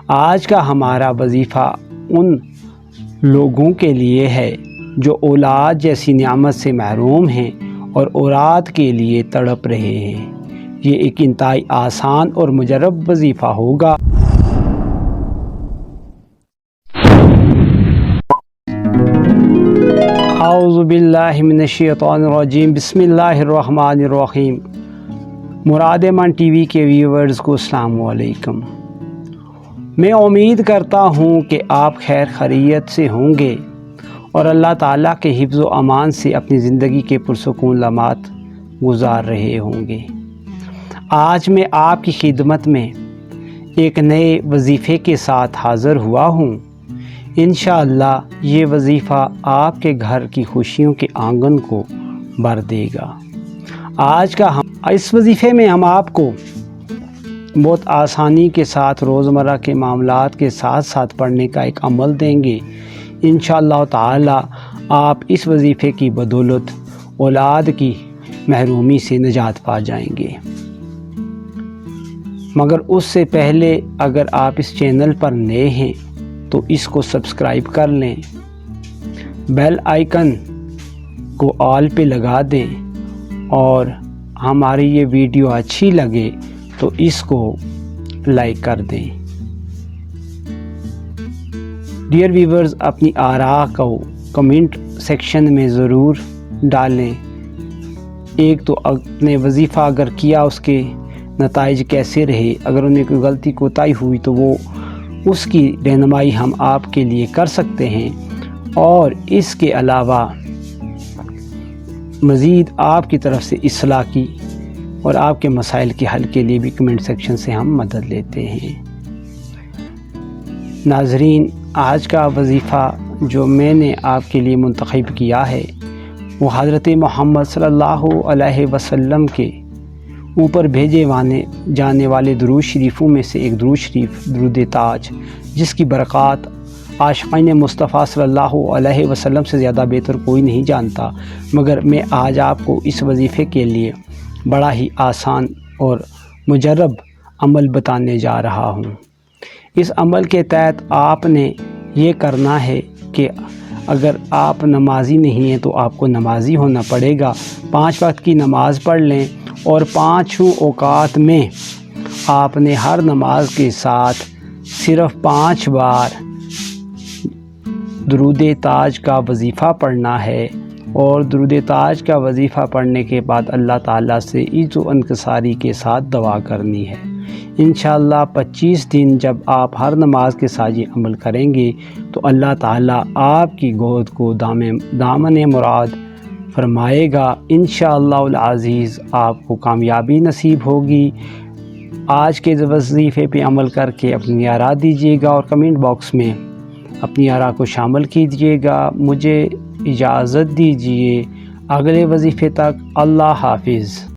آج کا ہمارا وظیفہ ان لوگوں کے لیے ہے جو اولاد جیسی نعمت سے محروم ہیں اور اولاد کے لیے تڑپ رہے ہیں۔ یہ ایک انتہائی آسان اور مجرب وظیفہ ہوگا۔ اعوذ باللہ من الشیطان الرجیم، بسم اللہ الرحمن الرحیم۔ مراد من ٹی وی کے ویورز کو السلام علیکم۔ میں امید کرتا ہوں کہ آپ خیر خیریت سے ہوں گے اور اللہ تعالیٰ کے حفظ و امان سے اپنی زندگی کے پرسکون لمحات گزار رہے ہوں گے۔ آج میں آپ کی خدمت میں ایک نئے وظیفے کے ساتھ حاضر ہوا ہوں۔ انشاءاللہ یہ وظیفہ آپ کے گھر کی خوشیوں کے آنگن کو بھر دے گا۔ اس وظیفے میں ہم آپ کو بہت آسانی کے ساتھ روزمرہ کے معاملات کے ساتھ ساتھ پڑھنے کا ایک عمل دیں گے۔ انشاءاللہ تعالی آپ اس وظیفے کی بدولت اولاد کی محرومی سے نجات پا جائیں گے۔ مگر اس سے پہلے اگر آپ اس چینل پر نئے ہیں تو اس کو سبسکرائب کر لیں، بیل آئیکن کو آل پہ لگا دیں اور ہماری یہ ویڈیو اچھی لگے تو اس کو لائک کر دیں۔ ڈیئر ویورز، اپنی آراء کو کمنٹ سیکشن میں ضرور ڈالیں۔ ایک تو اپنے وظیفہ اگر کیا اس کے نتائج کیسے رہے، اگر انہیں کوئی غلطی کوتاہی ہوئی تو وہ اس کی رہنمائی ہم آپ کے لیے کر سکتے ہیں، اور اس کے علاوہ مزید آپ کی طرف سے اصلاح کی اور آپ کے مسائل کے حل کے لیے بھی کمنٹ سیکشن سے ہم مدد لیتے ہیں۔ ناظرین، آج کا وظیفہ جو میں نے آپ کے لیے منتخب کیا ہے وہ حضرت محمد صلی اللہ علیہ وسلم کے اوپر بھیجے جانے والے درود شریفوں میں سے ایک درود شریف درود تاج، جس کی برکات عاشقین مصطفیٰ صلی اللہ علیہ وسلم سے زیادہ بہتر کوئی نہیں جانتا، مگر میں آج آپ کو اس وظیفے کے لیے بڑا ہی آسان اور مجرب عمل بتانے جا رہا ہوں۔ اس عمل کے تحت آپ نے یہ کرنا ہے کہ اگر آپ نمازی نہیں ہیں تو آپ کو نمازی ہونا پڑے گا۔ 5 وقت کی نماز پڑھ لیں اور 5 اوقات میں آپ نے ہر نماز کے ساتھ صرف 5 بار درود تاج کا وظیفہ پڑھنا ہے، اور درود تاج کا وظیفہ پڑھنے کے بعد اللہ تعالیٰ سے عز و انکساری کے ساتھ دعا کرنی ہے۔ انشاءاللہ 25 دن جب آپ ہر نماز کے ساتھ یہ عمل کریں گے تو اللہ تعالیٰ آپ کی گود کو دامن مراد فرمائے گا۔ انشاءاللہ العزیز آپ کو کامیابی نصیب ہوگی۔ آج کے وظیفے پہ عمل کر کے اپنی آراء دیجیے گا اور کمنٹ باکس میں اپنی آراء کو شامل کیجیے گا۔ مجھے اجازت دیجیے، اگلے وظیفے تک اللہ حافظ۔